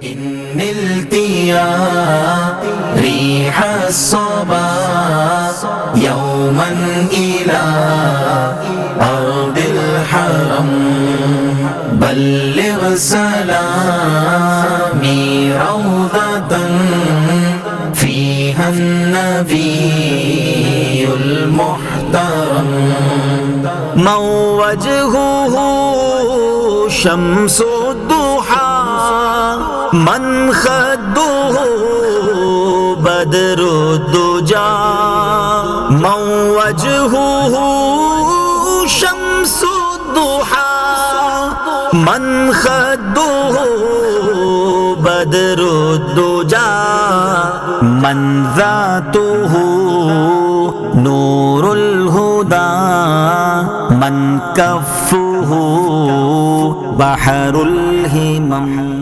إن نلت يا ريح الصبا يوما إلى أرض الحرم بلغ سلامي روضة فيها النبي المحترم من وجهه شمس الضحى من خده بدر الدجى من وجهه شمس الضحى من خده بدر الدجى من ذاته نور الهدى من كفه بحر الهمم